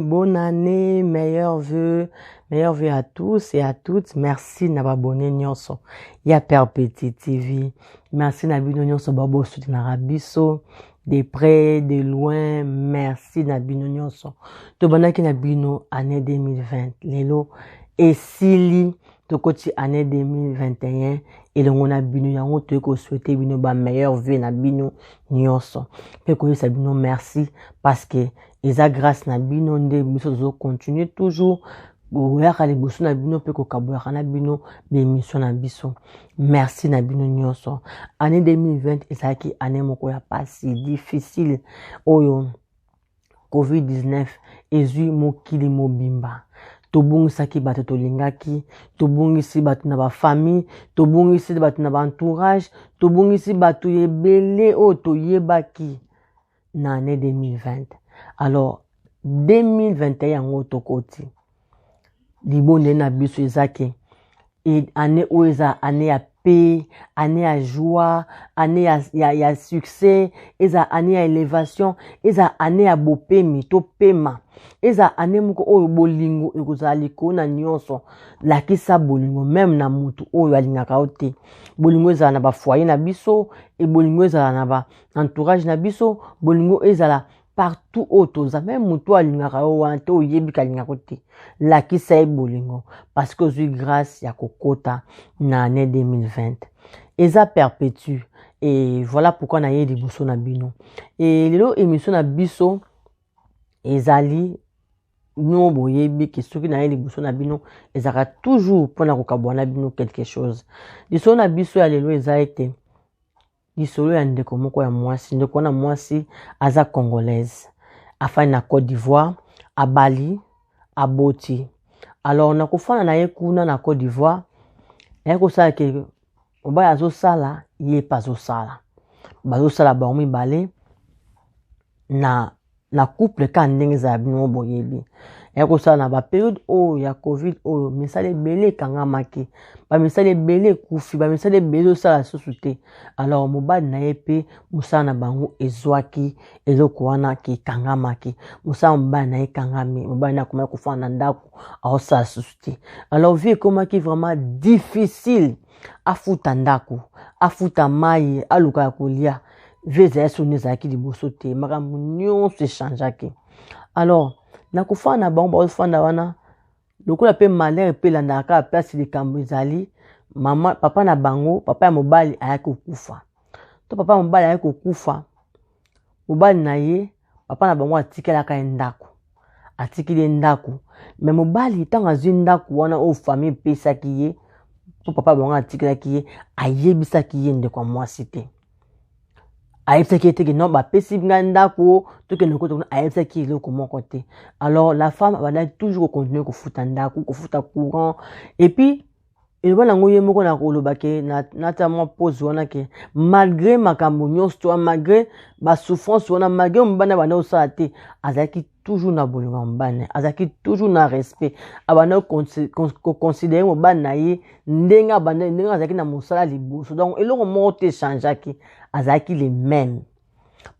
Bonne année, meilleurs vœux à tous et à toutes. Merci na babone nyonso. Ya Perpétuité TV. Merci na bino nyonso babo soutenir biso de près, de loin. Merci na bino nyonso. To banaki na bino année 2020. Lelo esili to koti année 2021 et le ngona bino yango to ko souhaiter bino ba meilleurs vœux na bino nyonso. Pe ko yesa bino merci parce que eza grâce na bino nde biso zo continuer toujours boyaka liboso na bino pe kokaboyaka na bino bemission na biso. Merci na bino nyonso. Année 2020 ezalaki année moko ya pasi difficile oyo COVID-19 ezui mokili mobimba. Tobungisaki bato tolingaki, tobungisi bato na ba famille, tobungisi bato na ba entourage, tobungisi bato yebele o toyebaki na année 2020. Alors 2021 yango tokoti libonde na biso ezake et année oza année ya paix, année ya joie, année ya succès, eza année ya élévation, eza année ya bopemi to pema, eza année moko oyo bolingo ekozali ko na nyonso lakisa bolingo même na mutu oyo alingaka ote bolingo ezala na ba foyer na biso et bolingo ezala na ba entourage na biso, bolingo ezala partout autoza même mutu alingaka o wante oyebi kalingaka te lakisa bolingo parce que j'ai grâce ya kokota na année 2020 eza perpétue et voilà pourquoi na yedi liboso na bino et lelo émission na biso ezali no boyebi ke soki na yedi liboso na bino ezaka toujours pona kokabwana bino quelque chose liso na biso ya lelo eza ete lisolo ya ndeko moko ya mwasi ndeko na mwasi aza congolaise afani na Côte d'Ivoire à Bali à Boti. Alors na kofana na ye kuna na Côte d'Ivoire ya ko sala ke oba azo sala ye pas zo sala bazo sala ba mibale na couple ka ndenge za bino boyebi ya ko sala na ba période o ya covid o misale belé kangamaki ba misale belé kufi ba misale belé sala susute. Alors mobali na yepe musana na bango ezwaki eloko wana ki kangamaki musana mobali na ye kangami mobali na kuma kufana ndako a sala susute. Alors vie komaki vraiment difficile afuta ndako afuta mai aluka kolia veze ya soneza ki liboso te makambo nyonso echangeaki. Alors na kufana na bango bazofanda wana lokola pe malheur pe landaka place likambo ezali mama papa na bango papa ya mobali ayaki kokufa to papa mobali ayaki kokufa mobali na ye papa na bango atikelaka ye ndako atikili ndako mais mobali ntango azwi ndako wana o famille pesaki ye po papa bango atikelaki ye ayebisaki ye ndeko mwasi te ayebisaki ete non bapesi nga ndako tokende koto ayebisaki eloko moko te. Alors la femme va toujours continuer kofuta ndako kofuta courant et puis eloko nango ye moko na kolobake na tama pose wana ke malgré makambo nyonso malgré ba souffrance wana malgré mbana bana osala te azaki toujours na bolingo mbana azaki toujours na respect abana considérer mobana na ye ndenga bana ndenga azaki na mosala liboso donc eloko moko te changeaki azaki les mêmes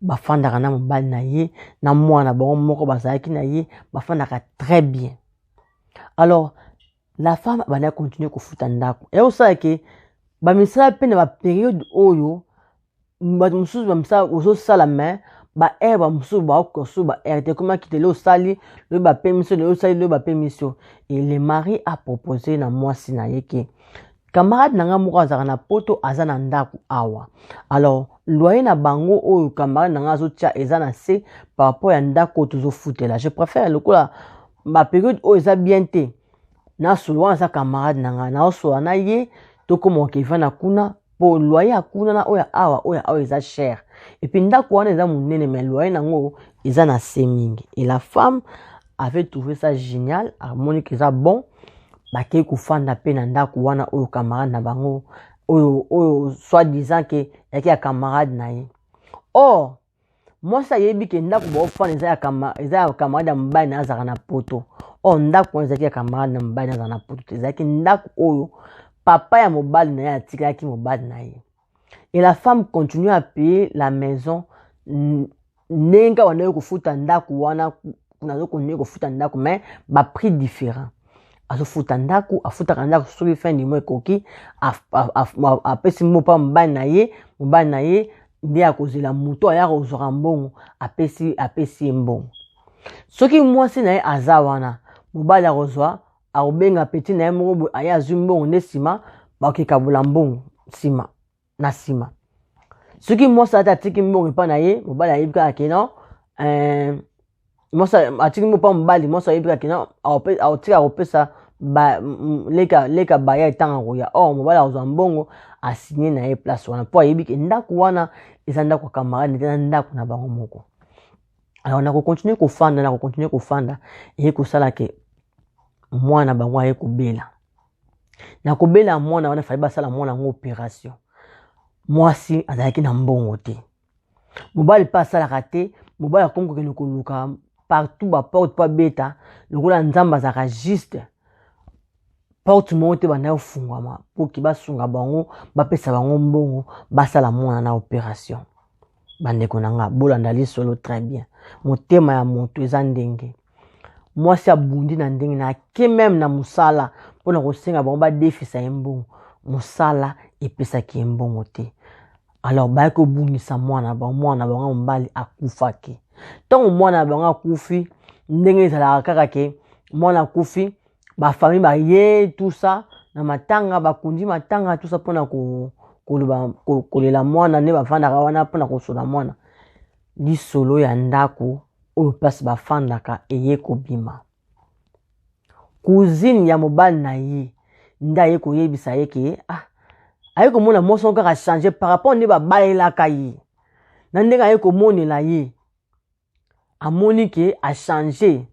bafandaka na mobali na ye na mwana bango moko bazalaki na ye bafandaka très bien. Alors la femme va continuer kofuta ndako et osala ke ba misala pe na ba période oyo ba mususu ba misala ozo sala mais ba air ba mususu ba koso ba air te comment quitter le sali le ba permission le sali le ba permission et le mari a proposé na mwasi na ye ke camarade nanga moko azaka na poto aza na ndako awa. Alors loyer na bango oyo camarade nanga azotia eza na se par rapport ya ndako tozo futela je préfère lokola ba période oyo eza bien te na solo za camarade nanga na oso na ye to komo ke vana kuna po loyer kuna na oya awa eza cher et puis ndako wana eza munene mais loyer nango eza na semingi et la femme avait trouvé ça génial harmonique que ça bon bakei kufanda pe na ndako wana oyo camarade na bango oyo soit disant que yaki ya camarade na ye. Or moi ça yebi ke ndako ba ofana eza ya camarade ya mbali na azaka na poto. Or ndako ezaki ya camarade na mbali na azaka na poto ezaki ndako oyo papa ya mobali na ye atikaki mobali na ye. Et la femme continue à payer la maison nenga wana yo kufuta ndako wana kuna zo continuer ko futa ndako mais ba prix différent. Azo futa ndako, afuta ndako soki fin du mois koki apesi mopa mbana ye nde akozela muto aya kozwaka mbongo apesi mbongo. Soki mwasi na ye aza wana mobali akozwa akobenga petit na ye moko aya azwi mbongo nde sima bakekabula mbongo sima na sima. Soki mwasi ata atiki mbongo epa na ye mobali ayebi kaka keno mwasi atiki mopa mobali mwasi ayebi kaka keno aotika akopesa leka baya etanga koya mobali akozwa mbongo asigné na ye place wana po ayebi ke ndako wana eza ndako ya camarade nde na ndako na bango moko. Alors na continuer kofanda eye kosala ke mwana bango aye kobela. Na kobela mwana wana fali basala mwana ngo opération. Mwasi azalaki na mbongo te. Mobali pa asalaka te, mobali akongo kende koluka partout ba porte pa beta, lokola nzamba azalaka juste. Porte moko te banda ofungwama po ki basunga bango, bapesa bango mbongo, basala mwana na opération. Bandeko na nga bolanda lisolo très bien. Motema ya moto eza ndenge. Mwasi abundi na ndenge na ke même na musala pona kosenga bango ba defisa mbongo. Musala epesaki mbongo te. Alors ba ko bungisa mwana bango mbali akufaki. Tant mwana bango akufi ndenge ezala kaka ke mwana akufi ba famille ba ye tout ça na matanga bakundi matanga tout ça pona kolela mwana ne bafandaka wana pona kosola mwana. Lisolo ya ndako oyo place bafandaka eye kobima. Cousine ya mobali na ye nda ye koyebisa ye ke aye komona moso kaka changer par rapport ne babalelaka ye. Na ndenge aye komonela ye amoni ke a changer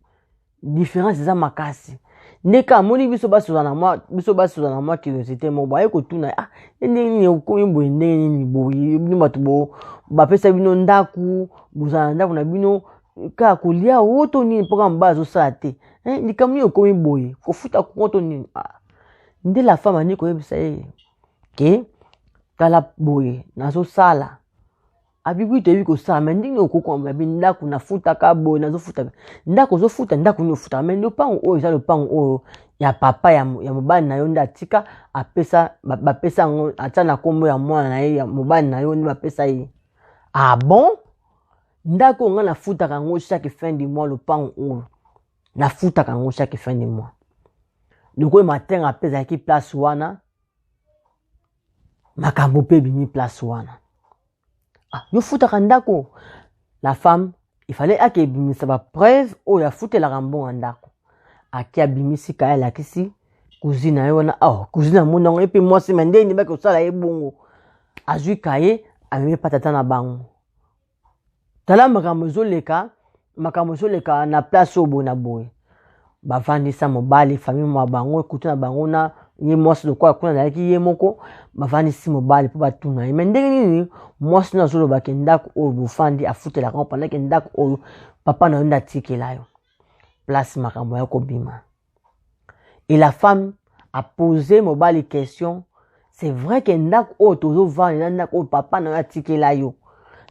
différence eza makasi. Ndeka amoni biso basoza na mwa curiosité moko aye kotuna ndenge okomi boye ndenge nini boye bino bato bo bapesa bino ndaku bozala ndaku na bino kaka kolia oto nini mpoka mobali azosala te likambo nini okomi boye kofuta konto nini nde la femme ani koyebisa ye ke tala boye nazosala abibi toyebi kosala me ndenge okokoma bi ndaku nafutaka boye nazofuta ndako ozofuta ndako nini ofuta me lopango oyo eza lopango oyo ya papa ya mobali na yo nde atika bapesa yango atia na kombo ya mwana na ye ya mobali na yo nde bapesa ye. Ah bon? Ndako nga nafutaka yango chaque fin du mois lopango oyo nafutaka yango chaque fin du mois. Lokola matin apesa ki place wana makambo pe bimi place wana. Yo futaka ndako. La femme il fallait akebimisa ba preuve oyo afutelaka mbongo ndako. Aki abimisi kaya lakisi cousine na yo wana cousine na monango epe mwasi mende ni baki osala ye bongo. Azwi kaye ameme patata na bango. Tala makambo ezoleka na place oyo boye na boye. Bavandisa mobali famille mwa bango ekuti na bango na ye mwasi lokola kuna zalaki ye moko bavandisi mobali po batuna ye me ndenge nini mwasi na azoloba ke ndako oyo bofandi afutelaka ngo pendant ke ndako oyo papa na yo nde atikela yo place makambo ya kobima. Et la femme a posé mobali question, c'est vrai que ndako oyo tozovanda ndako oyo papa na yo atikela yo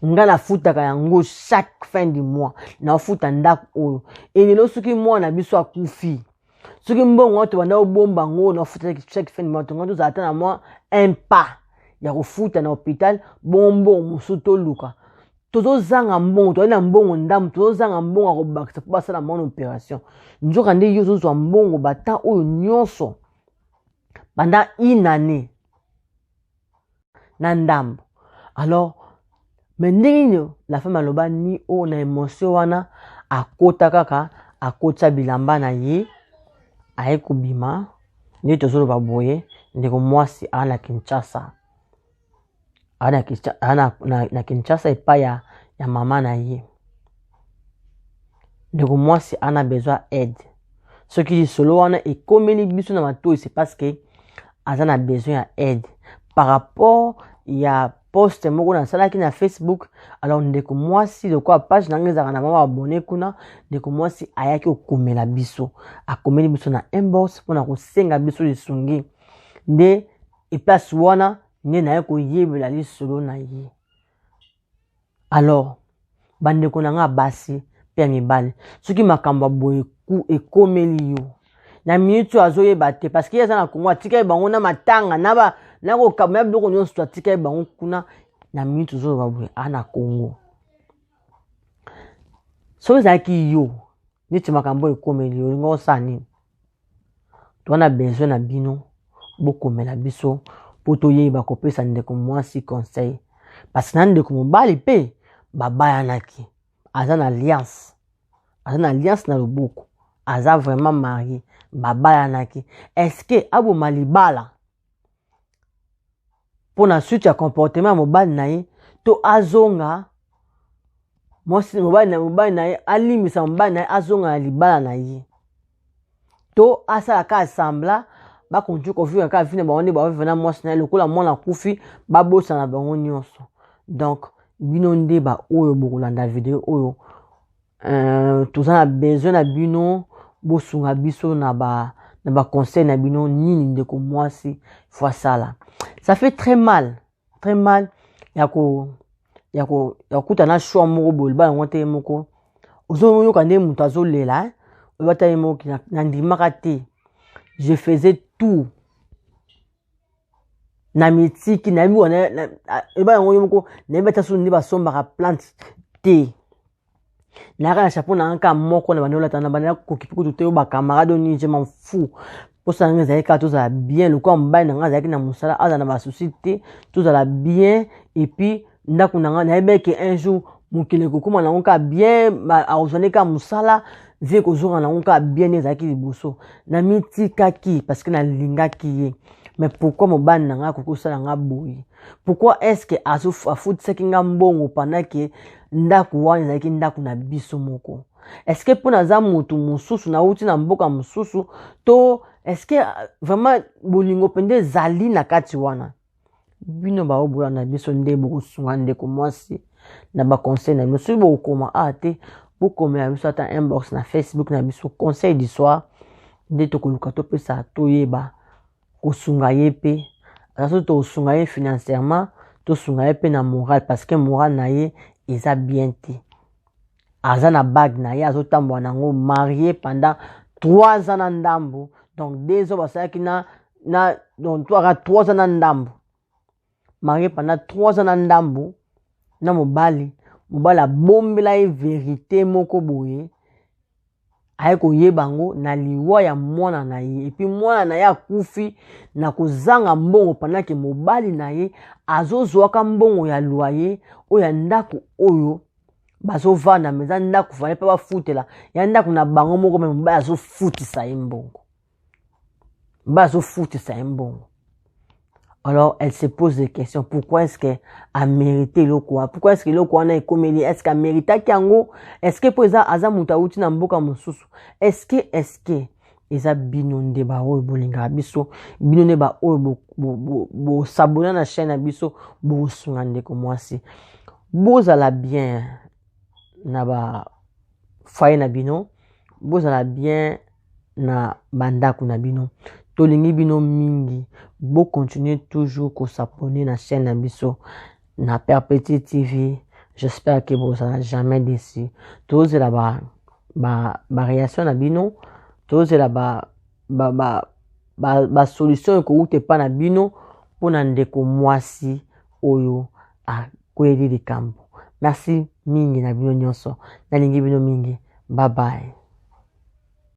nga nafutaka yango chaque fin du mois nafuta ndako oyo elelo soki mwana biso akufi soki mbongo wato banda obomba ngo nafuta chaque fin du mois tonga tozala ata na mwa un pas ya kofuta na hôpital bongo mosusu toluka tozozanga mbongo toali na mbongo ndamu tozozanga mbongo akobakisa po basala mwana opération nzoka nde yo ozozwa mbongo bata oyo nyonso banda une année na ndambo. Alors mais ndenge la femme aloba ni o na émotion wana akota kaka akota bilamba na ye aye kobima nde tozoloba boye ndeko mwasi ana Kinshasa na Kinshasa epai ya mama na ye. Ndeko mwasi ana besoin aide soki lisolo wana ekomeli biso na matoi c'est parce que aza na besoin ya aide par rapport ya poste moko na salaki na Facebook. Alors ndeko mwasi lokola page na ngezaka na mama abonné kuna ndeko mwasi ayaki okomela biso akomeli biso na inbox pona kosenga biso lisungi nde eplace wana nde na ye koyebela lisolo na ye. Alors bandeko na nga basi pe mibali soki makambo boye ku ekomeli yo na minute azoyeba te parce que yaza na Kongo atika bango na matanga na ko kamya biloko nyonso atika bango kuna na minute ozoyeba boye ana Kongo so ezalaki yo neti makambo ekomeli yo olinga osala nini toana besoin na bino bokomela biso po toyeba kopesa ndeko mwasi conseil parce que na ndeko mobali pe babayanaki aza na alliance na loboko aza vraiment marié babayanaki est-ce que aboma libala pour na suite ya comportement ya mobali na ye to azonga mwasi mobali na ye alimisa mobali na ye azonga na libala na ye to asalaka asambla bakontinue kovivre kaka vi na bango nde bavivre na mwasi na ye lokola mwana akufi babosana bango nyonso donc bino nde baoyo bokolanda video oyo toza na besoin na bino bosunga biso na ba conseil na bino nini ndeko mwasi faut sala ça fait très mal ya kuta na choix moko boye bana ngote moko ozoyoka nde mutu azolela obata ye moko na ndimaka te je faisais tout na mitiki na mi wana ebana ngoyo moko na beta so ndi basombaka plante te na kana chapeau na nka moko na banola tana bana kokipi kutu te ba camarade ni je m'en fous pour ça nga zaki to za bien le quoi mbali na nga zaki na musala aza na ba société tout za bien et puis ndako na nga na ebeke un jour mukile kokuma na nka bien a ozone ka musala vie ko zora na nka bien ezaki liboso na mitika ki parce que na linga ki mais pourquoi mon ban na nga kokosala nga boyi pourquoi est-ce que afutaki nga mbongo pendant que ndaku wana ezalaki ndaku na biso moko est-ce que pona za mutu mususu na uti na mboka mususu to est-ce que vraiment bolingo pende zali na kati wana bino ba obola na biso nde bokosunga ndeko mwasi na ba conseil na biso bokoma ate bokomela biso ata inbox na Facebook na biso conseil du soir nde tokoluka topesa toyeba kosunga ye pe aso tosunga ye financièrement tosunga ye pe na moral parce que moral na ye eza bien te aza na bague na ye azotambola nango marié pendant 3 ans na ndambo donc 2 ans basalaki donc 3 ans na ndambo marié pendant 3 ans na ndambo na mobali abombela ye vérité moko boye aye koyeba ngo na liwa ya mwana na ye epi mwana na ye akufi na kozanga mbongo pendant que mobali na ye azozwaka mbongo ya loyer oyo ya ndako oyo bazovanda meza ndako fane pa bafutela ya ndako na bango moko me mobali azofutisa ye mbongo alors elle se pose des questions pourquoi est-ce que a mérité le quoi pourquoi est-ce que le quoi na ekomeli est-ce qu'a mérité kango est-ce que pour ça aza muta uti na mboka mususu est-ce que eza bino nde ba oyo bolinga biso bino nde ba oyo bo s'abonner na chaîne na biso bo sunga ndeko mwasi bozala bien na ba foyer na bino bozala bien na bandako na bino tolingi bino mingi bo continuer toujours ko s'abonner na chaîne na biso na Perpétuité TV. J'espère que vous n'allez jamais déçu. Tous là ba réaction na bino, tous là ba solution ko ute pa na bino pona ndeko mwasi oyo a kweli likambo. Merci mingi na bino nyonso. Na lingi bino mingi. Bye bye.